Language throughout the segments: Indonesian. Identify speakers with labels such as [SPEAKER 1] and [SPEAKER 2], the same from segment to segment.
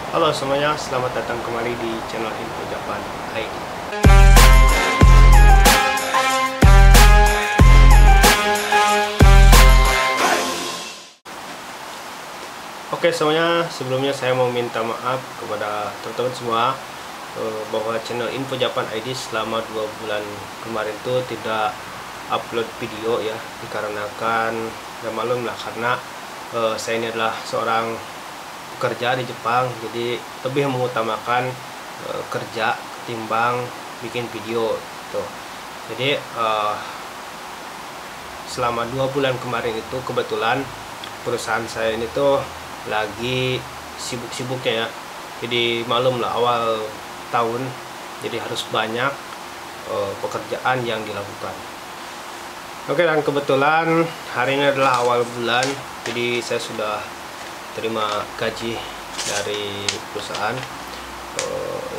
[SPEAKER 1] Halo semuanya, selamat datang kembali di channel Info Japan ID. Oke semuanya, sebelumnya saya mau minta maaf kepada teman-teman semua bahwa channel Info Japan ID selama 2 bulan kemarin itu tidak upload video ya, dikarenakan ya malum lah karena saya ini adalah seorang pekerja di Jepang, jadi lebih mengutamakan kerja ketimbang bikin video tuh. Jadi selama 2 bulan kemarin itu kebetulan perusahaan saya ini tuh lagi sibuk-sibuknya ya, jadi malum lah awal tahun, jadi harus banyak pekerjaan yang dilakukan. Oke, dan kebetulan hari ini adalah awal bulan, jadi saya sudah terima gaji dari perusahaan.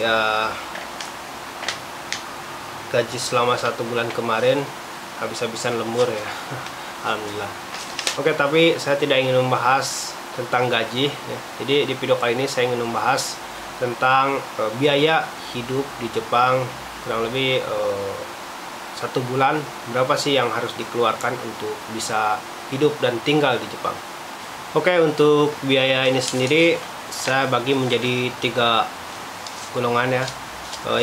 [SPEAKER 1] Ya, gaji selama 1 bulan kemarin habis-habisan lembur ya. Alhamdulillah. Oke, tapi saya tidak ingin membahas tentang gaji ya. Jadi di video kali ini saya ingin membahas tentang biaya hidup di Jepang, kurang lebih 1 bulan berapa sih yang harus dikeluarkan untuk bisa hidup dan tinggal di Jepang. Oke, untuk biaya ini sendiri saya bagi menjadi 3 golongan ya.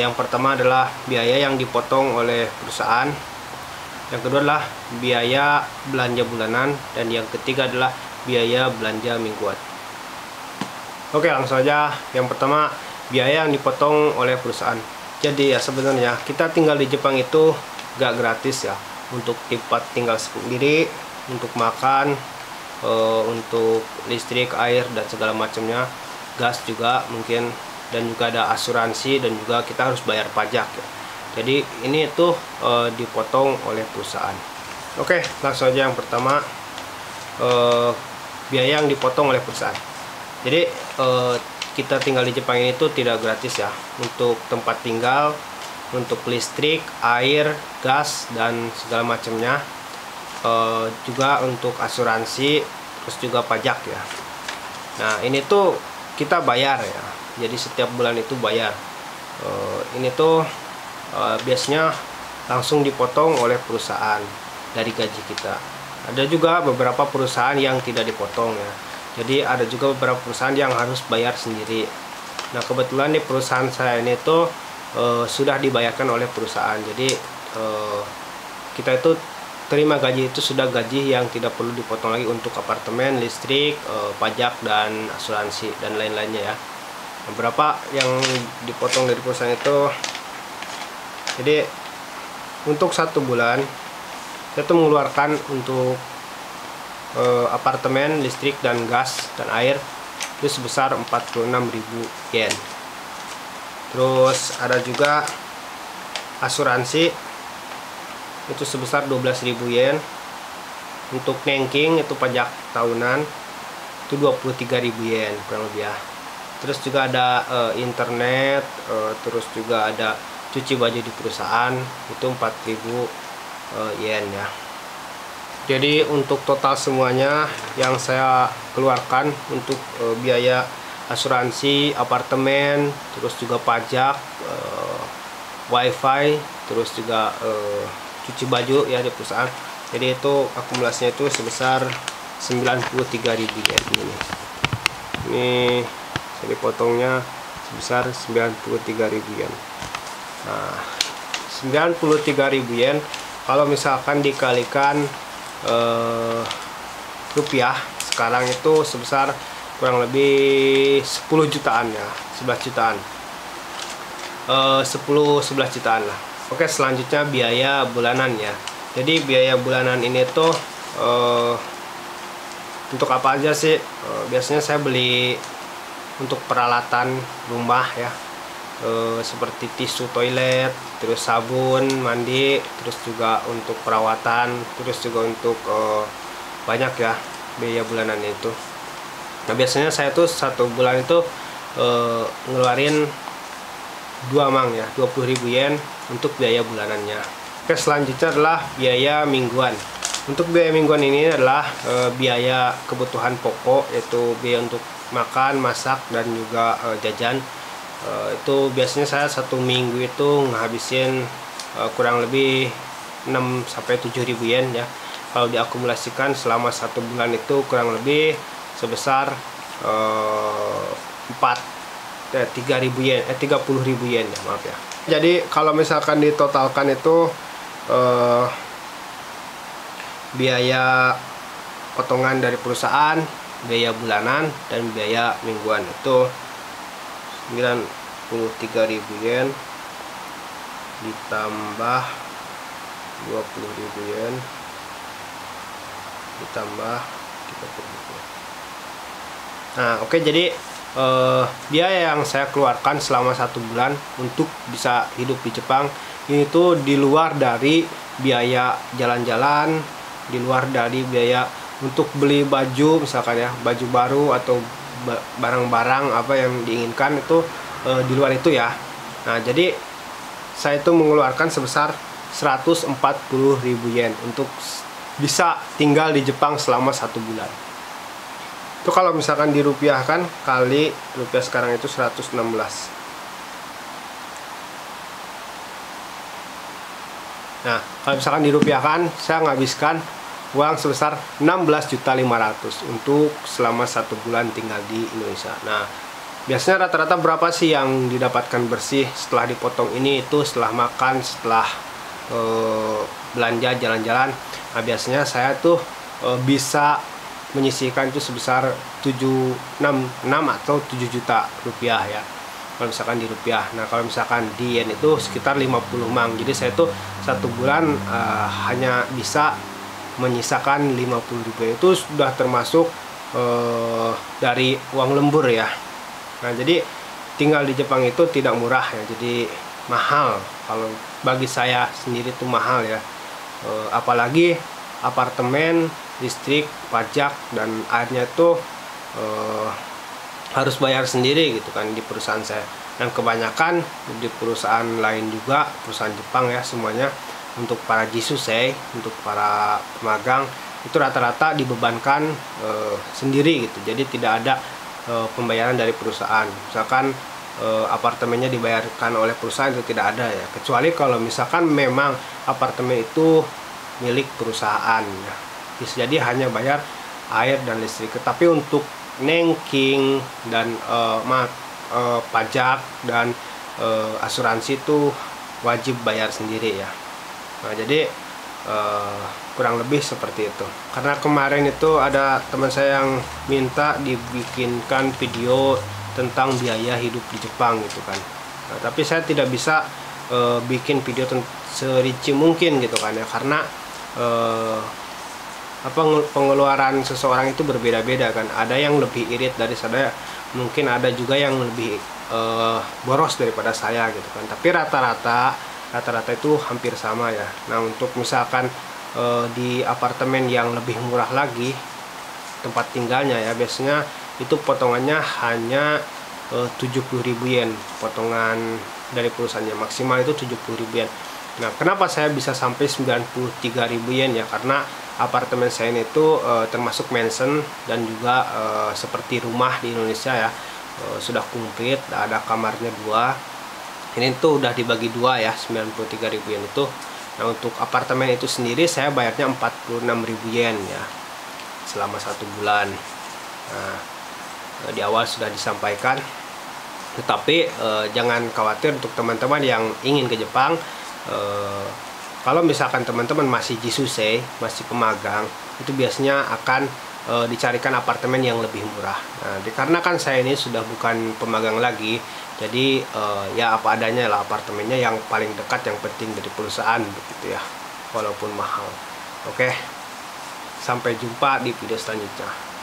[SPEAKER 1] Yang pertama adalah biaya yang dipotong oleh perusahaan, yang kedua adalah biaya belanja bulanan, dan yang ketiga adalah biaya belanja mingguan. Oke, langsung saja. Yang pertama, biaya yang dipotong oleh perusahaan. Jadi ya sebenarnya kita tinggal di Jepang itu gak gratis ya, untuk tempat tinggal sendiri, untuk makan, untuk listrik, air dan segala macamnya, gas juga mungkin, dan juga ada asuransi, dan juga kita harus bayar pajak ya. Jadi ini tuh dipotong oleh perusahaan. Oke, langsung aja yang pertama, biaya yang dipotong oleh perusahaan. Jadi kita tinggal di Jepang ini tuh tidak gratis ya, untuk tempat tinggal, untuk listrik, air, gas dan segala macamnya, juga untuk asuransi, terus juga pajak ya. Nah ini tuh kita bayar ya, jadi setiap bulan itu bayar. Ini tuh biasanya langsung dipotong oleh perusahaan dari gaji kita. Ada juga beberapa perusahaan yang tidak dipotong ya, jadi ada juga beberapa perusahaan yang harus bayar sendiri. Nah kebetulan di perusahaan saya ini tuh sudah dibayarkan oleh perusahaan, jadi kita itu terima gaji itu sudah gaji yang tidak perlu dipotong lagi untuk apartemen, listrik, pajak dan asuransi dan lain-lainnya ya. Beberapa yang dipotong dari perusahaan itu, jadi untuk 1 bulan saya tuh mengeluarkan untuk apartemen, listrik dan gas dan air itu sebesar 46.000 yen. Terus ada juga asuransi itu sebesar 12.000 yen. Untuk nengking itu pajak tahunan itu 23.000 yen kurang lebih ya. Terus juga ada internet, terus juga ada cuci baju di perusahaan itu 4.000 yen ya. Jadi untuk total semuanya yang saya keluarkan untuk biaya asuransi, apartemen, terus juga pajak, wifi, terus juga cuci baju ya di perusahaan, jadi itu akumulasinya itu sebesar 93.000 yen ini jadi potongnya sebesar 93.000 yen. Nah 93.000 yen kalau misalkan dikalikan rupiah sekarang itu sebesar kurang lebih 10 jutaan ya, 11 jutaan, 10-11 jutaan lah. Oke, selanjutnya biaya bulanan ya. Jadi biaya bulanan ini tuh untuk apa aja sih? Biasanya saya beli untuk peralatan rumah ya, seperti tisu toilet, terus sabun mandi, terus juga untuk perawatan, terus juga untuk banyak ya biaya bulanan itu. Nah biasanya saya tuh 1 bulan itu ngeluarin 2 mang ya, 20.000 yen untuk biaya bulanannya. Oke, selanjutnya adalah biaya mingguan. Untuk biaya mingguan ini adalah biaya kebutuhan pokok, yaitu biaya untuk makan, masak, dan juga jajan. Itu biasanya saya 1 minggu itu ngabisin kurang lebih 6-7 ribu yen ya. Kalau diakumulasikan selama 1 bulan itu kurang lebih sebesar 30 ribu yen ya, maaf ya. Jadi kalau misalkan ditotalkan itu biaya potongan dari perusahaan, biaya bulanan, dan biaya mingguan itu 93 ribu yen ditambah 20 ribu yen ditambah 30 ribu yen. Nah, oke, jadi biaya yang saya keluarkan selama 1 bulan untuk bisa hidup di Jepang ini tuh di luar dari biaya jalan-jalan, di luar dari biaya untuk beli baju misalkan ya, baju baru atau barang-barang apa yang diinginkan itu di luar itu ya. Nah, jadi saya itu mengeluarkan sebesar 140 ribu yen untuk bisa tinggal di Jepang selama 1 bulan. Itu kalau misalkan dirupiahkan kali rupiah sekarang itu 116. Nah, kalau misalkan dirupiahkan, saya menghabiskan uang sebesar 16.500.000 untuk selama 1 bulan tinggal di Indonesia. Nah, biasanya rata-rata berapa sih yang didapatkan bersih setelah dipotong ini? Itu setelah makan, setelah belanja, jalan-jalan. Nah, biasanya saya tuh bisa menyisihkan itu sebesar 6 atau 7 juta rupiah ya, kalau misalkan di rupiah. Nah, kalau misalkan di yen itu sekitar 50 mang. Jadi saya tuh 1 bulan hanya bisa menyisakan 50 ribu. Itu sudah termasuk dari uang lembur ya. Nah, jadi tinggal di Jepang itu tidak murah ya, jadi mahal. Kalau bagi saya sendiri itu mahal ya, apalagi apartemen, listrik, pajak, dan airnya itu harus bayar sendiri gitu kan di perusahaan saya. Dan kebanyakan di perusahaan lain juga, perusahaan Jepang ya, semuanya untuk para jisusei, untuk para pemagang itu rata-rata dibebankan sendiri gitu. Jadi tidak ada pembayaran dari perusahaan. Misalkan apartemennya dibayarkan oleh perusahaan, itu tidak ada ya, kecuali kalau misalkan memang apartemen itu milik perusahaan ya. Bisa jadi hanya bayar air dan listrik. Tapi untuk nengking dan pajak dan asuransi itu wajib bayar sendiri ya. Nah, jadi kurang lebih seperti itu. Karena kemarin itu ada teman saya yang minta dibikinkan video tentang biaya hidup di Jepang gitu kan. Nah, tapi saya tidak bisa bikin video serinci mungkin gitu kan ya, karena pengeluaran seseorang itu berbeda-beda kan. Ada yang lebih irit dari saya, mungkin ada juga yang lebih boros daripada saya gitu kan. Tapi rata-rata itu hampir sama ya. Nah, untuk misalkan di apartemen yang lebih murah lagi tempat tinggalnya ya, biasanya itu potongannya hanya 70 ribu yen potongan dari perusahaannya, maksimal itu 70 ribu yen. Nah, kenapa saya bisa sampai 93 ribu yen ya, karena apartemen saya ini itu termasuk mansion dan juga seperti rumah di Indonesia ya, sudah komplit, ada kamarnya 2. Ini tuh udah dibagi 2 ya, 93 ribu yen itu. Nah, untuk apartemen itu sendiri saya bayarnya 46 ribu yen ya selama 1 bulan. Nah, di awal sudah disampaikan. Tetapi jangan khawatir untuk teman-teman yang ingin ke Jepang. Kalau misalkan teman-teman masih jisusei, masih pemagang, itu biasanya akan dicarikan apartemen yang lebih murah. Nah, dikarenakan saya ini sudah bukan pemagang lagi, jadi ya apa adanya lah apartemennya, yang paling dekat, yang penting dari perusahaan begitu ya, walaupun mahal. Oke, sampai jumpa di video selanjutnya.